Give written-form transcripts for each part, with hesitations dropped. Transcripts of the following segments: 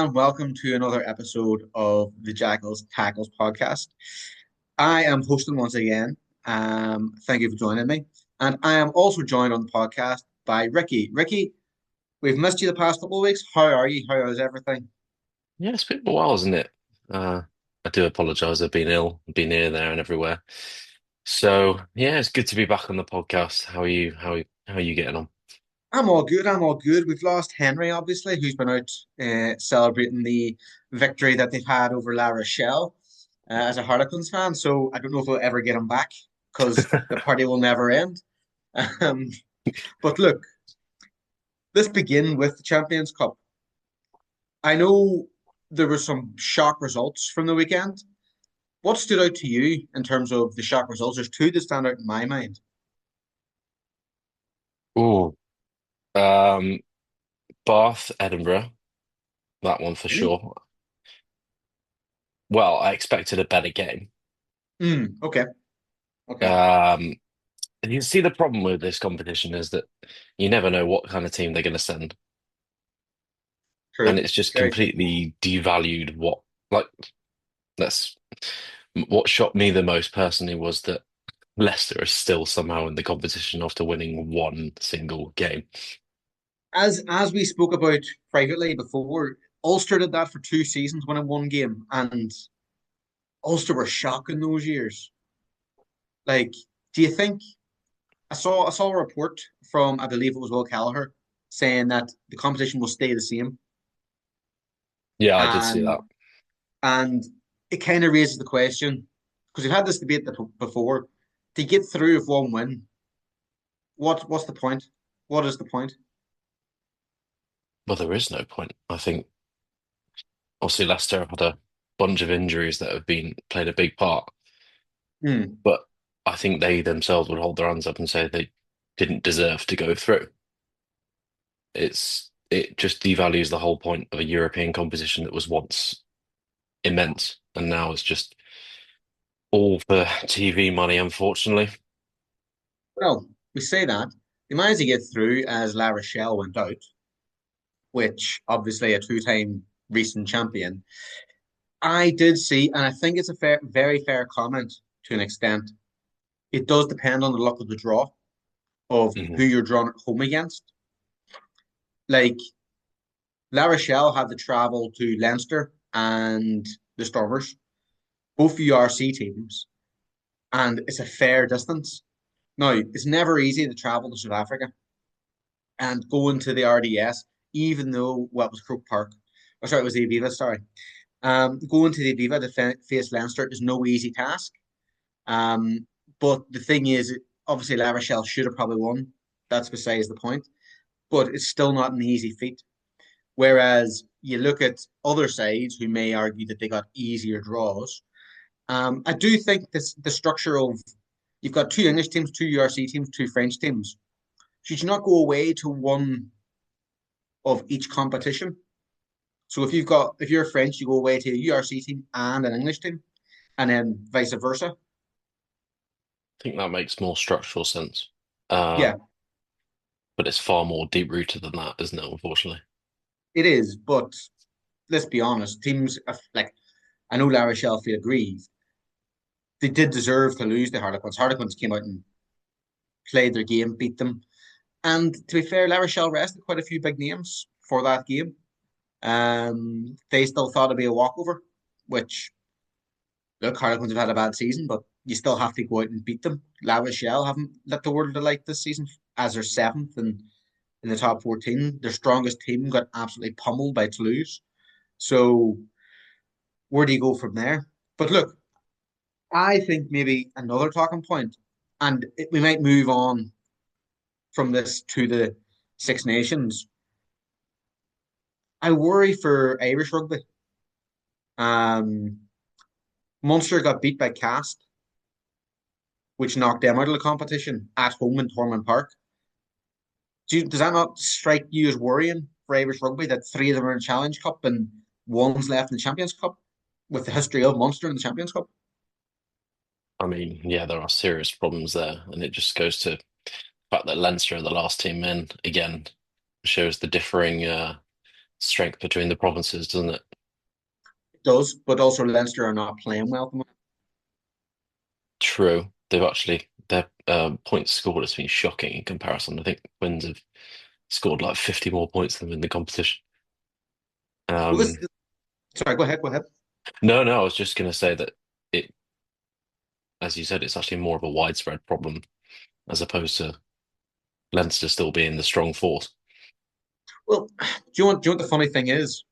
and welcome to another episode of the Jackals Tackles podcast. I am hosting once again. Thank you for joining me. And I am also joined on the podcast by Ricky. Ricky, we've missed you the past couple of weeks. How are you? How is everything? Yeah, it's been a while, isn't it? Uh, I do apologize. I've been ill, been here, there, and everywhere. So yeah, it's good to be back on the podcast. How are you? How are you getting on? I'm all good. I'm all good. We've lost Henry, obviously, who's been out celebrating the victory that they've had over La Rochelle as a Harlequins fan. So I don't know if we'll ever get him back because the party will never end. Um, but look, let's begin with the Champions Cup. I know there were some shock results from the weekend. What stood out to you in terms of the shock results? There's two that stand out in my mind. Oh, um, Bath, Edinburgh, that one for Really? sure. Well, I expected a better game. Okay, okay. Um, and you see the problem with this competition is that you never know what kind of team they're going to send, and True. it's just Very true. completely devalued like that's what shocked me the most personally was that Leicester is still somehow in the competition after winning one single game. As we spoke about privately before, Ulster did that for 2 seasons, winning one game, and Ulster were shocking those years. Like, do you think I saw a report from I believe it was Will Kelleher saying that the competition will stay the same, Yeah, I did see and that. and it kind of raises the question because we've had this debate before. To get through with one win, what's the point? What is the point? Well, there is no point. I think obviously Leicester have had a bunch of injuries that have been played a big part, Hmm. but I think they themselves would hold their hands up and say they didn't deserve to go through. It just devalues the whole point of a European competition that was once immense, and now it's just all for TV money, unfortunately. Well, we say that they managed to get through as La Rochelle went out, which obviously a two-time recent champion. I did see, and I think it's a very fair comment to an extent. It does depend on the luck of the draw of Mhm. who you're drawn at home against. Like La Rochelle had to travel to Leinster and the Stormers, both URC teams, and it's a fair distance. Now, it's never easy to travel to South Africa and go into the RDS, even though what was Croke Park. Oh, sorry, it was the Aviva, sorry. Going to the Aviva to face Leinster is no easy task. Um, but the thing is, obviously, La Rochelle should have probably won. That's besides the point. But it's still not an easy feat. Whereas you look at other sides who may argue that they got easier draws. I do think this the structure of you've got two English teams, two URC teams, two French teams. Should you not go away to one of each competition? So if you're French, you go away to a URC team and an English team, and then vice versa. I think that makes more structural sense. Uh, Yeah, but it's far more deep rooted than that, isn't it? Unfortunately. it is. But let's be honest, teams like I know La Rochelle feel aggrieved. They did deserve to lose the Harlequins. Harlequins came out and played their game, beat them. And to be fair, La Rochelle rested quite a few big names for that game. They still thought it'd be a walkover, which look, Harlequins have had a bad season, but you still have to go out and beat them. La Rochelle haven't let the world of light this season as they're seventh in the top 14. Their strongest team got absolutely pummeled by Toulouse. So where do you go from there? But look, I think maybe another talking point, and we might move on from this to the Six Nations. I worry for Irish rugby. Um, Munster got beat by Cast, which knocked them out of the competition at home in Thomond Park. Does that not strike you as worrying for Irish rugby that three of them are in the Challenge Cup and one's left in the Champions Cup with the history of Munster in the Champions Cup? I mean, yeah, there are serious problems there, and it just goes to the fact that Leinster are the last team in again shows the differing strength between the provinces, doesn't it? It does, but also Leinster are not playing well at the moment. True. They've actually their points scored has been shocking in comparison. I think Winds have scored like 50 more points than them in the competition. Well, Um, sorry, go ahead, go ahead. no, I was just going to say that it, as you said, it's actually more of a widespread problem as opposed to Leinster still being the strong force. Well, do you know what the funny thing is?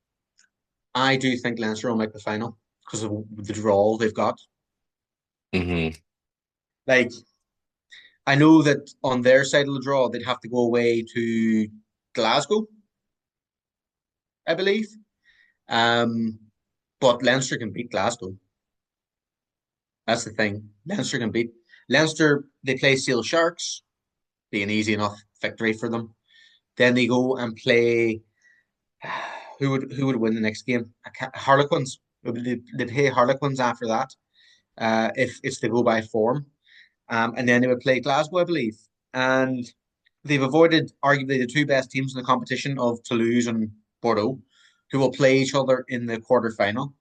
I do think Leinster will make the final because of the draw they've got. Hmm. Like, I know that on their side of the draw, they'd have to go away to Glasgow, I believe. Um, but Leinster can beat Glasgow. That's the thing. Leinster can beat Leinster. They play Seal Sharks, be an easy enough victory for them. Then they go and play. Who would win the next game? Harlequins. They play Harlequins after that. If it's to go by form, and then they would play Glasgow, I believe. And they've avoided arguably the two best teams in the competition of Toulouse and Bordeaux, who will play each other in the quarterfinal.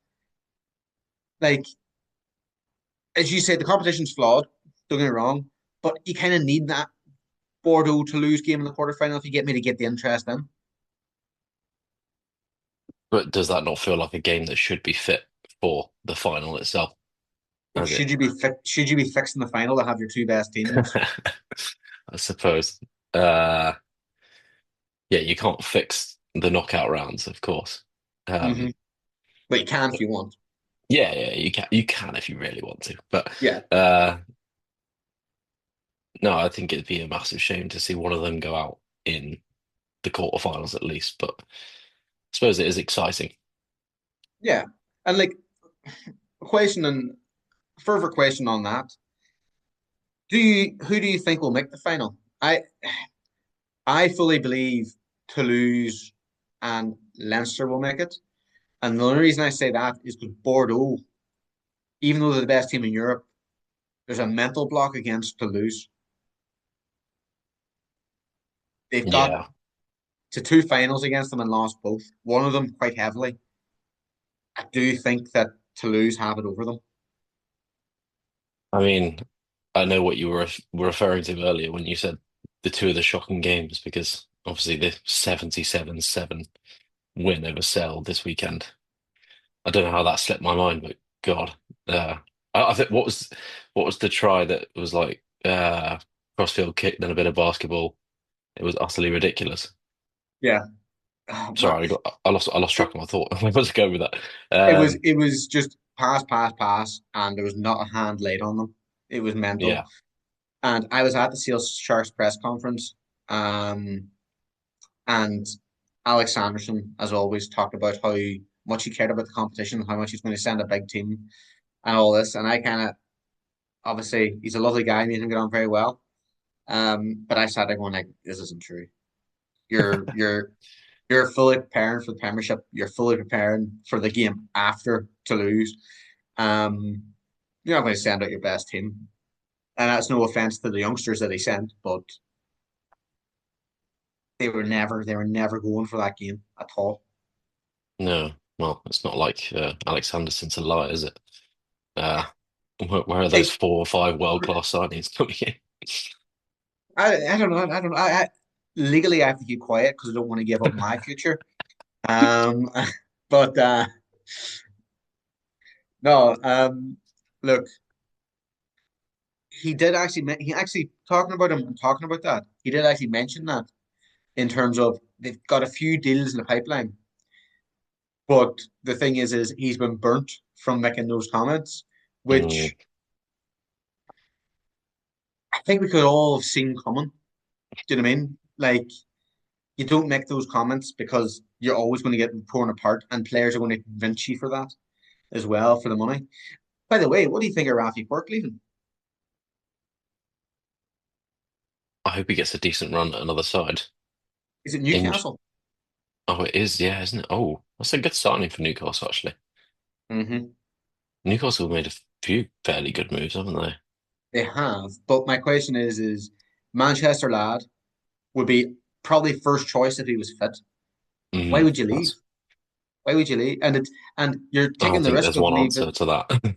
Like as you said, the competition's flawed. Don't get me wrong, but you kind of need that Bordeaux Toulouse game in the quarterfinal if you get me to get the interest in. But does that not feel like a game that should be fit for the final itself? But As it, should you be fixing the final to have your two best teams? I suppose. Uh, yeah, you can't fix the knockout rounds, of course. Hmm. Um, But you can if you want. yeah, you can if you really want to. But Yeah. uh, no, I think it'd be a massive shame to see one of them go out in the quarterfinals at least. But I suppose it is exciting. Yeah. And like a question and further question on that. Who do you think will make the final? I fully believe Toulouse and Leinster will make it. And the only reason I say that is because Bordeaux, even though they're the best team in Europe, there's a mental block against Toulouse. They've got Yeah, to two finals against them and lost both. One of them quite heavily. I do think that Toulouse have it over them. I mean, I know what you were referring to earlier when you said the two of the shocking games because obviously the 77-7 win over Sale this weekend. I don't know how that slipped my mind, but God, uh, I think what was the try that was like crossfield kick, then a bit of basketball. It was utterly ridiculous. Yeah. Oh, man. Sorry, I lost track of my thought. I was going with that. It was Um, it was just pass, pass, pass, and there was not a hand laid on them. It was mental. yeah, And I was at the Sales Sharks press conference, um, and Alex Sanderson, as always, talked about how much he cared about the competition, how much he's going to send a big team, and all this. And I kind of obviously he's a lovely guy, and he can get on very well. But I sat there going like, this isn't true. You're you're you're fully preparing for the Premiership. You're fully preparing for the game after Toulouse. Um, you're not going to send out your best team, and that's no offense to the youngsters that he sent, but they were never going for that game at all. no, well, it's not like Alex Sanderson to lie, is it? Uh, where are those It, 4 or 5 world-class signings coming in? I don't know. I don't know. Legally I have to keep quiet because I don't want to give up my future. Um, but no. Look, he actually talking about that. He did actually mention that in terms of they've got a few deals in the pipeline. But the thing is he's been burnt from making those comments, Mm, which I think we could all have seen coming. Do you know what I mean? Like you don't make those comments because you're always going to get torn apart, and players are going to convince you for that as well for the money. By the way, what do you think of Rafi Quirk leaving? I hope he gets a decent run at another side. Is it In Newcastle? Oh, it is, yeah, isn't it? Oh, that's a good signing for Newcastle, actually. Hmm. Newcastle made a few fairly good moves, haven't they? They have, but my question is Manchester lad would be probably first choice if he was fit. Why Mm, would you that's leave? Why would you leave? And you're I taking don't the think risk there's of one answer leaving. to that.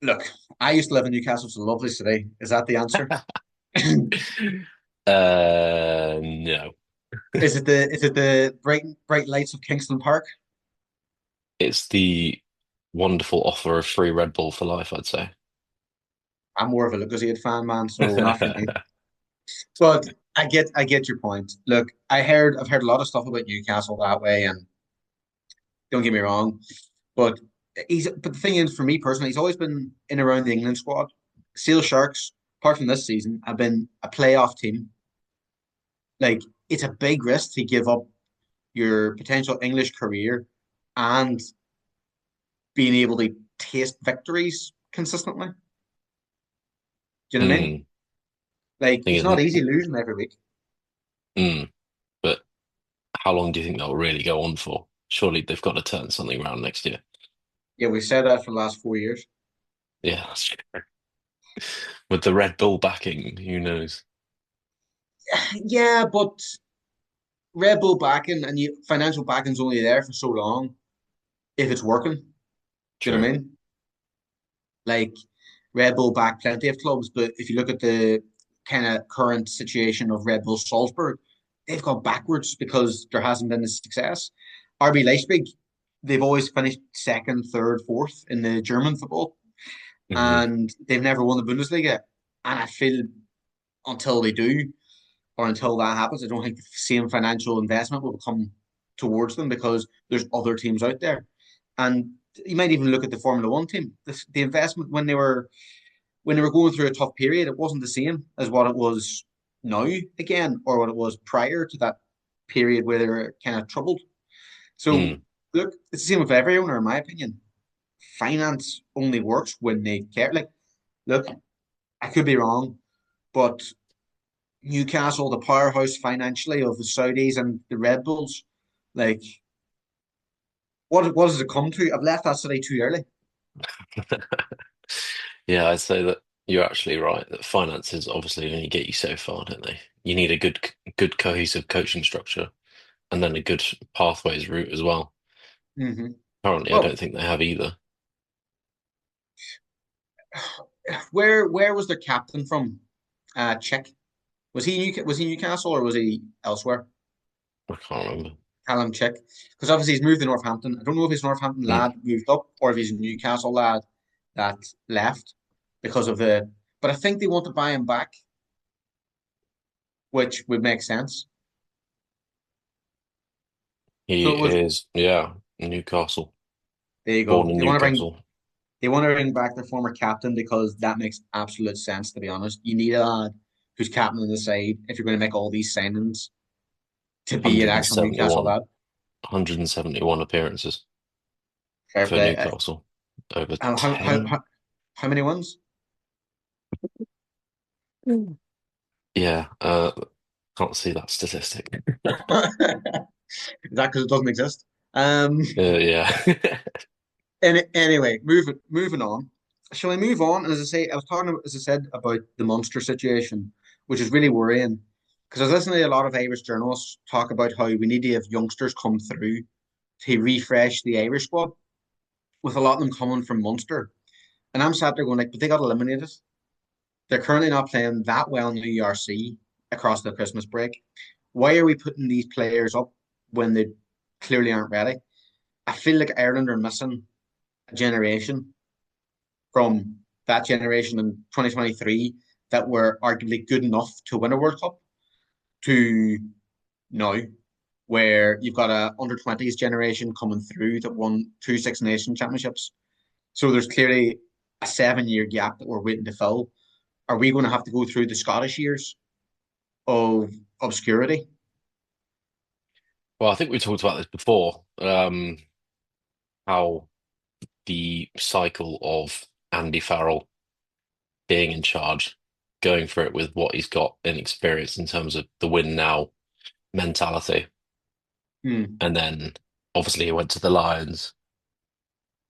Look, I used to live in Newcastle. It's a lovely city. Is that the answer? No. Is it the bright lights of Kingston Park? It's the wonderful offer of free Red Bull for life, I'd say. I'm more of a Lucozade fan, man, so not for me. But I get your point. Look, I've heard a lot of stuff about Newcastle that way, and don't get me wrong, but but the thing is, for me personally, he's always been in around the England squad. Seal Sharks, apart from this season, have been a playoff team. Like it's a big risk to give up your potential English career and being able to taste victories consistently. Do you know what I mean? Mm, Like thing it's is, not easy losing every week. but how long do you think that'll really go on for? Surely they've got to turn something around next year. Yeah, we've said that for the last 4 years. Yeah, that's true. With the Red Bull backing, who knows? Yeah, but Red Bull backing and financial backing's only there for so long if it's working. Do you know what True. I mean? Like Red Bull back plenty of clubs, but if you look at the kind of current situation of Red Bull Salzburg, they've gone backwards because there hasn't been the success. RB Leipzig, they've always finished second, third, fourth in the German football, Hmm. and they've never won the Bundesliga. And I feel until they do, or until that happens, I don't think the same financial investment will come towards them because there's other teams out there. And you might even look at the Formula One team. The investment when they were going through a tough period, it wasn't the same as what it was now again, or what it was prior to that period where they were kind of troubled. So Mm. look, it's the same with every owner, in my opinion. Finance only works when they care. Like, look, I could be wrong, but Newcastle, the powerhouse financially of the Saudis and the Red Bulls, like what does it come to? I've left that city too early. Yeah, I'd say that you're actually right. That finances obviously only get you so far, don't they? You need a good cohesive coaching structure and then a good pathways route as well. Hmm. Currently, I Well, don't think they have either. where was their captain from? Czech. Was he Newcastle or was he elsewhere? I can't remember. Callum Chick, because obviously he's moved to Northampton. I don't know if he's Northampton Mm. lad moved up or if he's a Newcastle lad that left because of the. But I think they want to buy him back, which would make sense. He So it was. is, yeah, Newcastle, There you born go. in They want to bring. Newcastle. They want to bring back their former captain because that makes absolute sense. To be honest, you need a lad who's captain on the side if you're going to make all these signings to be an actual Newcastle 171, lad. 171 appearances Fair for play. Newcastle over How, how 10. how how many wins? Mm. Yeah, can't see that statistic. Is that because it doesn't exist? Yeah. Anyway, moving on. Shall we move on? And as I say, I was talking about, as I said, about the Munster situation, which is really worrying because I was listening to a lot of Irish journalists talk about how we need to have youngsters come through to refresh the Irish squad, with a lot of them coming from Munster. And I'm sat there going like, but they got eliminated. They're currently not playing that well in the ERC across the Christmas break. Why are we putting these players up when they clearly aren't ready? I feel like Ireland are missing a generation from that generation in 2023 that were arguably good enough to win a World Cup to now, where you've got a under 20s generation coming through that won two Six Nation championships. So there's clearly a 7 year gap that we're waiting to fill. Are we going to have to go through the Scottish years of obscurity? Well, I think we talked about this before, how the cycle of Andy Farrell being in charge, going for it with what he's got in experience in terms of the win now mentality. Hmm. And then obviously he went to the Lions,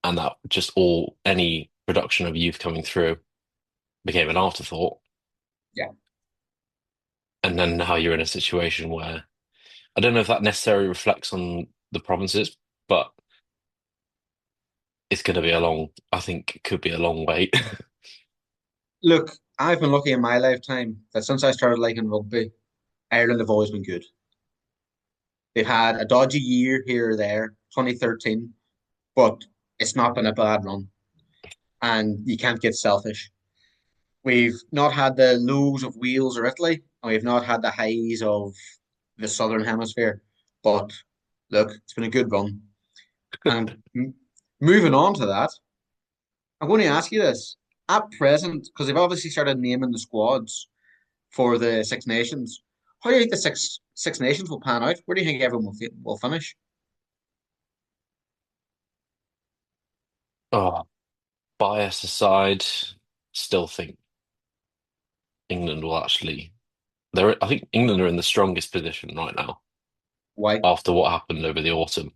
and that just all any production of youth coming through became an afterthought. Yeah. And then now you're in a situation where I don't know if that necessarily reflects on the provinces, but it's going to be I think it could be a long wait. Look, I've been lucky in my lifetime that since I started liking rugby, Ireland have always been good. They've had a dodgy year here or there, 2013, but it's not been a bad run. And you can't get selfish. We've not had the lows of Wales or Italy, and we've not had the highs of the Southern Hemisphere. But look, it's been a good run. And moving on to that, I'm going to ask you this. At present, because they've obviously started naming the squads for the Six Nations, how do you think the Six Nations will pan out? Where do you think everyone will finish? Oh, bias aside, still think England will actually. I think England are in the strongest position right now Why? after what happened over the autumn.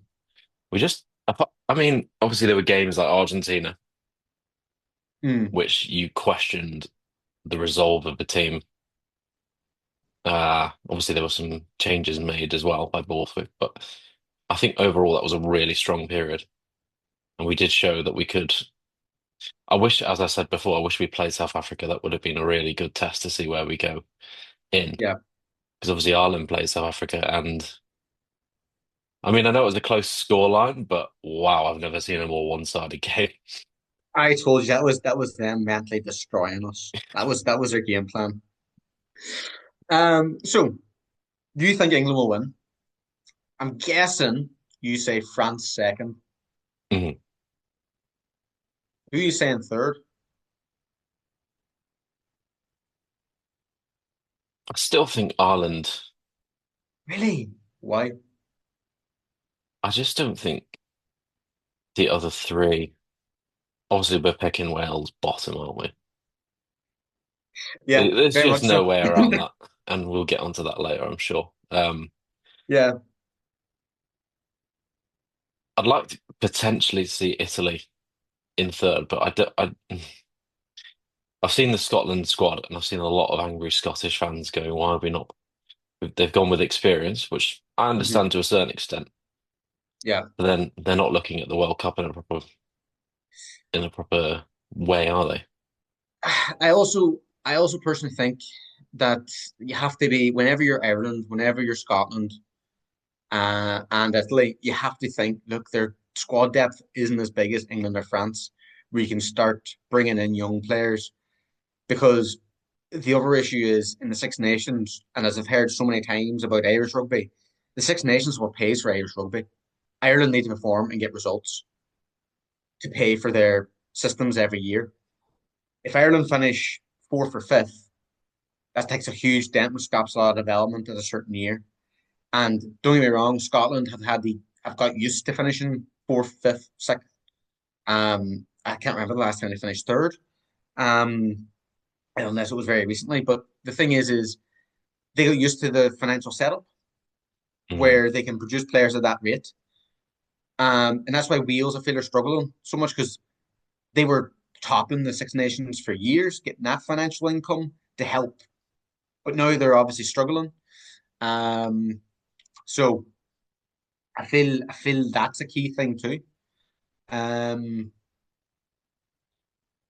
I mean, obviously there were games like Argentina, Hmm. which you questioned the resolve of the team. Obviously there were some changes made as well by Borthwick, but I think overall that was a really strong period, and we did show that we could. I wish, as I said before, I wish we played South Africa. That would have been a really good test to see where we go in, Yeah. because obviously Ireland plays South Africa, and I mean I know it was a close scoreline, but wow, I've never seen a more one-sided game. I told you that was them mentally destroying us. That was their game plan. So do you think England will win? I'm guessing you say France second. Mhm. Who are you saying third? I still think Ireland. Really? Why? I just don't think the other three. Obviously, we're picking Wales bottom, aren't we? Yeah, There's very just much no so. way around that, and we'll get onto that later, I'm sure. Yeah. I'd like to potentially see Italy in third, but I've seen the Scotland squad, and I've seen a lot of angry Scottish fans going, "Why have we not?" They've gone with experience, which I Mhm. understand to a certain extent, Yeah. but then they're not looking at the World Cup in a proper way, are they? I also personally think that you have to be whenever you're Ireland, whenever you're Scotland, and Italy, you have to think, look, their squad depth isn't as big as England or France, where you can start bringing in young players. Because the other issue is in the Six Nations, and as I've heard so many times about Irish rugby, the Six Nations is what pays for Irish rugby. Ireland need to perform and get results to pay for their systems every year. If Ireland finish fourth or fifth, that takes a huge dent and stops a lot of development at a certain year. And don't get me wrong, Scotland have got used to finishing fourth, fifth, sixth. I can't remember the last time they finished third. Um, unless it was very recently. But the thing is they got used to the financial setup Mhm. where they can produce players at that rate. And that's why Wales, I feel, are struggling so much because they were topping the Six Nations for years, getting that financial income to help. But now they're obviously struggling. Um, so I feel that's a key thing too. Um,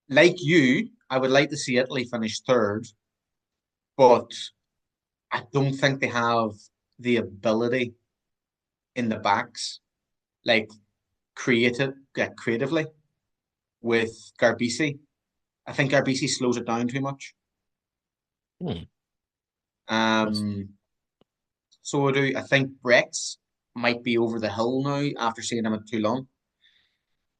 like you, I would like to see Italy finish third, but I don't think they have the ability in the backs, like creatively with Garbisi. I think Garbisi slows it down too much. Hmm. Um, so I think Rex might be over the hill now after seeing him at Toulon.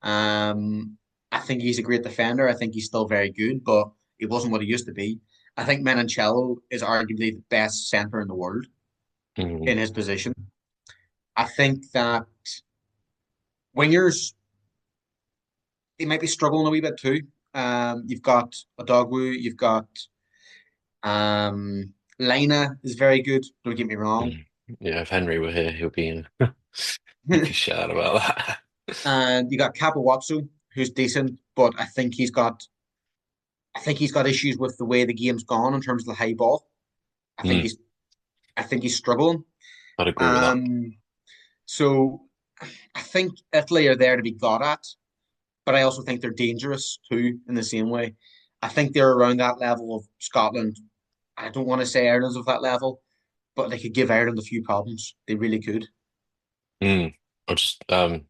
Um, I think he's a great defender. I think he's still very good, but he wasn't what he used to be. I think Menoncello is arguably the best centre in the world Mhm. in his position. I think that wingers, they might be struggling a wee bit too. You've got Odogwu, you've got Lina is very good. Don't get me wrong, Mhm. Yeah, if Henry were here, he'd be shouting about that. and you got Kapawatsu, who's decent, but I think he's got issues with the way the game's gone in terms of the high ball. I think Hmm. he's I think he's struggling. I'd agree with that. Um, so I think Italy are there to be got at, but I also think they're dangerous too in the same way. I think they're around that level of Scotland. I don't want to say Ireland's of that level, but they could give Ireland a few problems. They really could. Mm. Or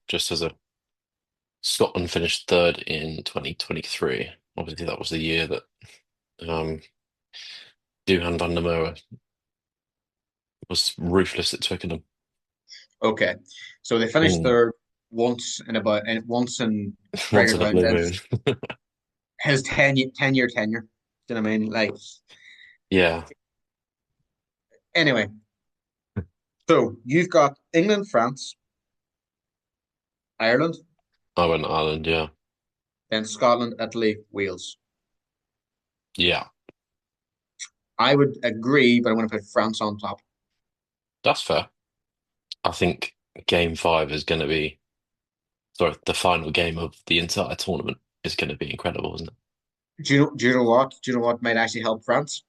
just as a Scotland finished third in 2023. Obviously, that was the year that um, Duhan van der Merwe was ruthless at Twickenham. Okay, so they finished Mm. third once in Once Gregor in a blue moon. Townsend's his 10 year tenure. Do you know what I mean? Like Yeah, anyway, so you've got England, France, Ireland, I went to Ireland. Yeah, then Scotland, Italy, Wales. yeah, I would agree, but I want to put France on top. that's fair. I think game five is going to be, sorry, the final game of the entire tournament is going to be incredible, isn't it? Do you know what? Do you know what might actually help France?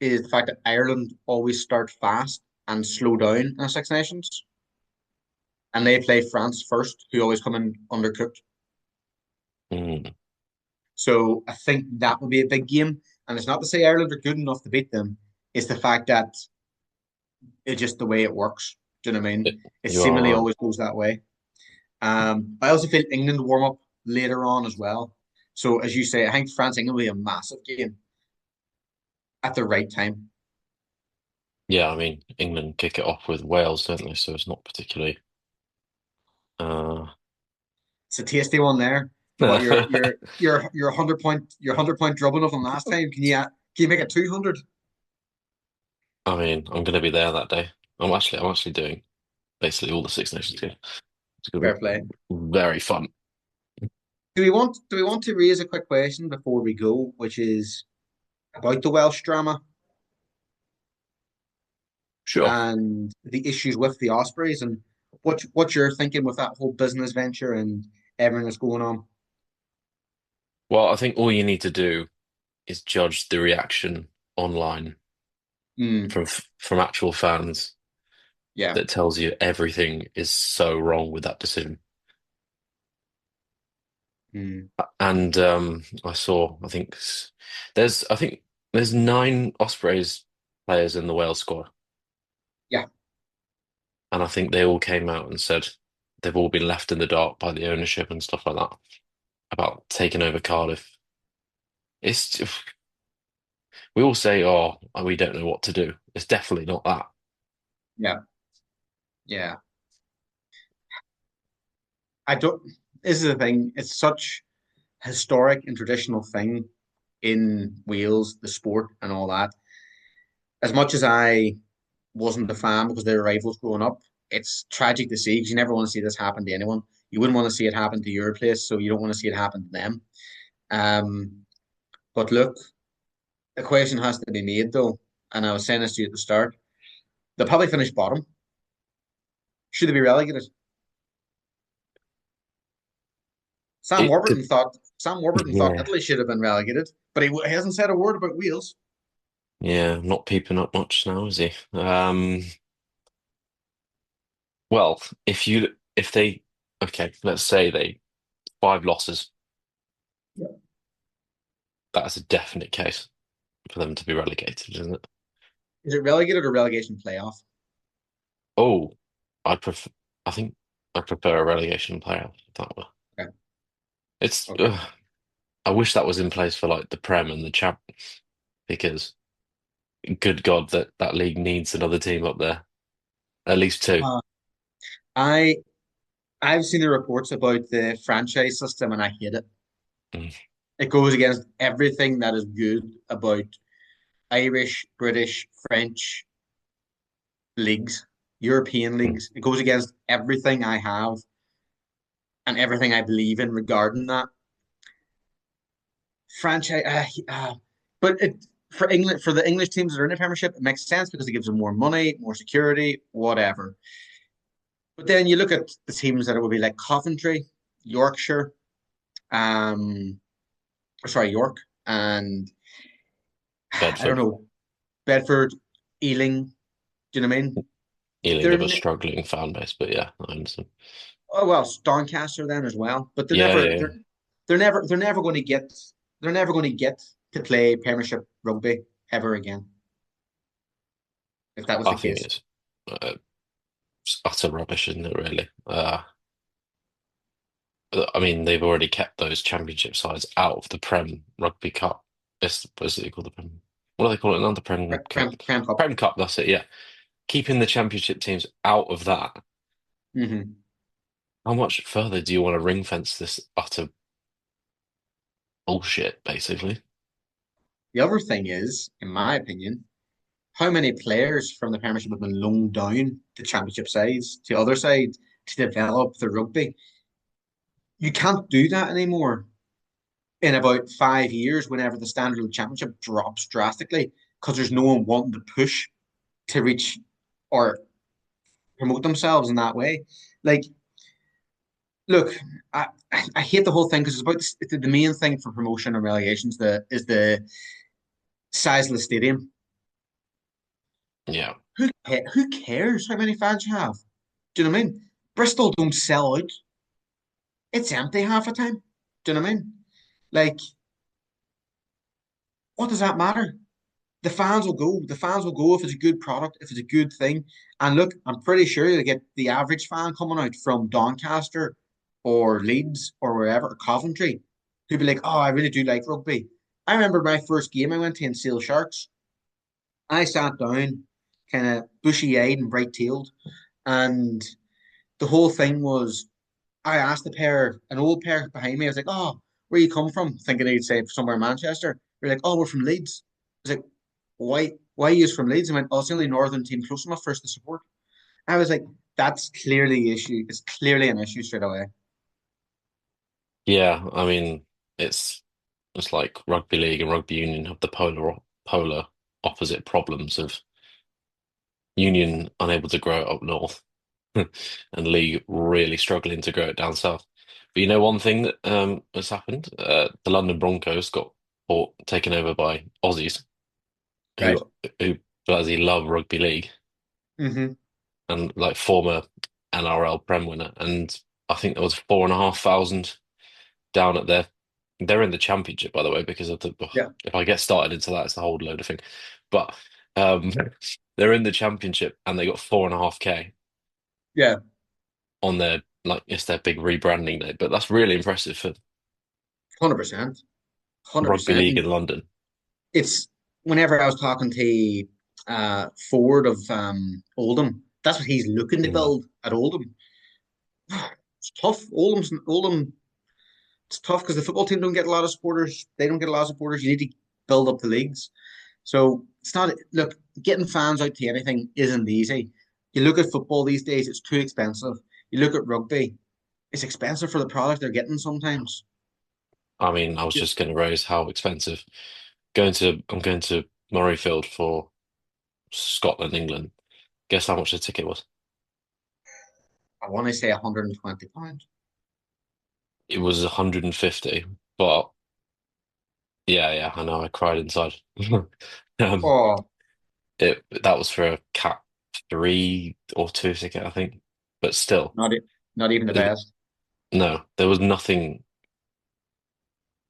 Is the fact that Ireland always start fast and slow down in Six Nations, and they play France first, who always come in undercooked. Mm. So I think that will be a big game. And it's not to say Ireland are good enough to beat them. It's the fact that it's just the way it works. Do you know what I mean? It You are seemingly right. always goes that way. I also feel England warm up later on as well. So as you say, I think France England will be a massive game at the right time. Yeah, I mean, England kick it off with Wales, don't they? So it's not particularly. Uh... It's a tasty one there. But your 100 point drubbing of them last time. Can you make it 200? I mean, I'm going to be there that day. I'm actually doing basically all the Six Nations games. It's going to Fair be play. very fun. Do we want to raise a quick question before we go, which is about the Welsh drama Sure. and the issues with the Ospreys and what you're thinking with that whole business venture and everything that's going on? Well, I think all you need to do is judge the reaction online Mm, from actual fans yeah. that tells you everything is so wrong with that decision. Mm, And I think there's nine Ospreys players in the Wales squad, yeah. and I think they all came out and said they've all been left in the dark by the ownership and stuff like that about taking over Cardiff. It's we all say, "Oh, we don't know what to do." It's definitely not that. Yeah. Yeah. I don't. This is the thing. It's such historic and traditional thing in Wales, the sport and all that. As much as I wasn't a fan because they were rivals growing up, it's tragic to see because you never want to see this happen to anyone. You wouldn't want to see it happen to your place, so you don't want to see it happen to them. Um, but look, a question has to be made though, and I was saying this to you at the start. They'll probably finish bottom. Should they be relegated? It, de- Sam Warburton thought yeah, Italy should have been relegated, but he hasn't said a word about Wales. yeah, not peeping up much now, is he? Well, if they okay, let's say they five losses, Yeah. that's a definite case for them to be relegated, isn't it? Is it relegated or relegation playoff? Oh, I prefer. I think I prefer a relegation playoff that way. Okay. It's. Okay. I wish that was in place for like the Prem and the Champ, because good God, that league needs another team up there, at least two. Uh, I I've seen the reports about the franchise system and I hate it. Mm, It goes against everything that is good about Irish, British, French leagues, European mm. leagues. It goes against everything I have and everything I believe in regarding that franchise. But for England, for the English teams that are in the Premiership, it makes sense because it gives them more money, more security, whatever. But then you look at the teams that it would be like Coventry, Yorkshire, um, sorry, York, and I don't Bedford, know, Bedford, Ealing. Do you know what I mean? Ealing They're have a struggling fan base, but yeah, I understand. Oh well, Doncaster then as well, but Yeah, yeah, yeah. they're never going to get they're never going to get to play Premiership rugby ever again if that was I the think case. it's utter rubbish, isn't it, really? I mean, they've already kept those championship sides out of the Prem Rugby Cup. What is it called? The Prem? What do they call it now? The Prem Cup. Prem Cup. Prem Cup, that's it, yeah. Keeping the championship teams out of that. Hmm. How much further do you want to ring fence this utter bullshit, basically? The other thing is, in my opinion, how many players from the Premiership have been loaned down to Championship sides to other sides to develop the rugby? You can't do that anymore in about 5 years whenever the standard of the Championship drops drastically because there's no one wanting to push to reach or promote themselves in that way. Like, look, I hate the whole thing because it's about the main thing for promotion and relegations is the size of the stadium. Yeah. Who cares how many fans you have? Do you know what I mean? Bristol don't sell out. It's empty half the time. Do you know what I mean? Like, what does that matter? The fans will go. The fans will go if it's a good product, if it's a good thing. And look, I'm pretty sure you get the average fan coming out from Doncaster or Leeds or wherever, or Coventry, who'd be like, oh, I really do like rugby. I remember my first game I went to in Sale Sharks. I sat down, kind of bushy eyed and bright tailed. And the whole thing was I asked the pair, an old pair behind me, I was like, oh, where you come from? Thinking they'd say somewhere in Manchester. They're like, oh, we're from Leeds. I was like, why are you from Leeds? I went, oh, it's the only northern team close enough for us to support. I was like, that's clearly the issue. It's clearly an issue straight away. Yeah, I mean, it's like rugby league and rugby union have the polar opposite problems of union unable to grow it up north and league really struggling to grow it down south. But you know one thing that has happened? The London Broncos got taken over by Aussies Right. who bloody love rugby league Hmm. and like former NRL Prem winner. And I think there was 4,500 down at their they're in the championship, by the way, because of the Yeah. if I get started into that, it's a whole load of thing. But um they're in the championship and they got 4.5K Yeah. on their like it's their big rebranding day. But that's really impressive for 100%. rugby 100%. league in London. It's whenever I was talking to Ford of Oldham, that's what he's looking to Mm. build at Oldham. It's tough. Oldham, it's tough because the football team don't get a lot of supporters. They don't get a lot of supporters. You need to build up the leagues. So it's not, look, getting fans out to anything isn't easy. You look at football these days, it's too expensive. You look at rugby, it's expensive for the product they're getting sometimes. I mean, I was Yeah. just going to raise how expensive I'm going to Murrayfield for Scotland, England. Guess how much the ticket was? I want to say £120. It was 150, but yeah, yeah, I know. I cried inside. Um, Oh, that was for a Cat 3 or 2 ticket, I think. But still, not it, not even the it, best. no, there was nothing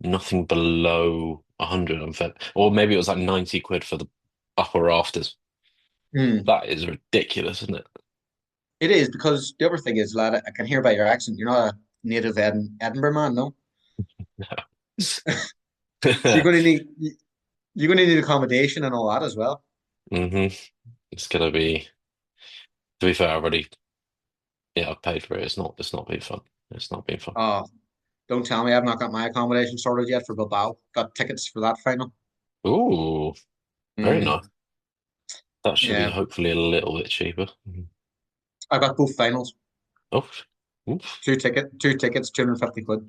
below 100. I'm fed, or maybe it was like 90 quid for the upper rafters. Hmm. That is ridiculous, isn't it? It is because the other thing is, lad, I can hear by your accent, you're not a native Edinburgh man, no? So you're going to need accommodation and all that as well. hmm It's gonna be. To be fair, I've already yeah, I've paid for it. It's not been fun. It's not been fun. Oh, don't tell me I've not got my accommodation sorted yet for Bilbao. Got tickets for that final. Ooh, very nice. Mm, That should be yeah, hopefully a little bit cheaper. Mhm. I got both finals. Oh, oof. Two tickets, 250 quid.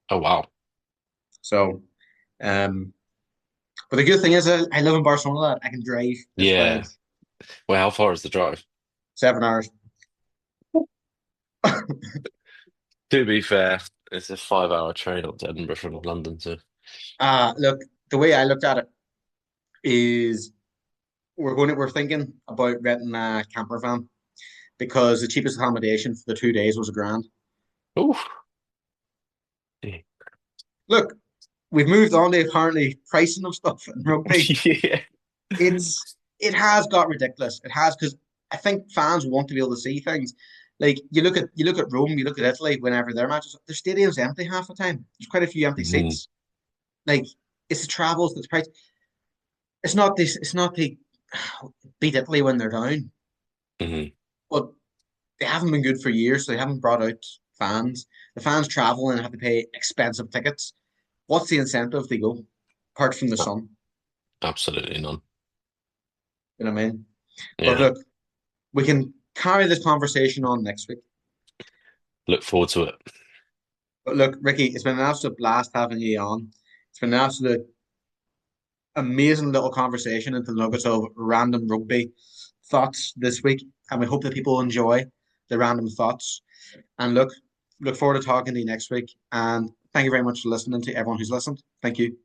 Oh wow. So, um, but the good thing is I live in Barcelona. Lad. I can drive. It's Yeah. fine. Well, how far is the drive? 7 hours. To be fair, it's a 5 hour train up to Edinburgh from London, so Look, the way I looked at it is we're thinking about renting a camper van because the cheapest accommodation for the 2 days was a grand. Oof. Look, we've moved on to apparently pricing of stuff in rugby. Yeah. It has got ridiculous. It has because I think fans want to be able to see things. Like you look at Rome, you look at Italy. Whenever their matches, their stadium's empty half the time. There's quite a few empty Mhm. seats. Like it's the travels that's price. It's not this. It's not the beat Italy when they're down, Mhm. but they haven't been good for years. So they haven't brought out fans. The fans travel and have to pay expensive tickets. What's the incentive to go apart from the A- sun? Absolutely none. You know what I mean? But Yeah. look, we can carry this conversation on next week. Look forward to it. But look, Ricky, it's been an absolute blast having you on. It's been an absolute amazing little conversation into the nuggets of random rugby thoughts this week. And we hope that people enjoy the random thoughts. And look forward to talking to you next week. And thank you very much for listening to everyone who's listened. Thank you.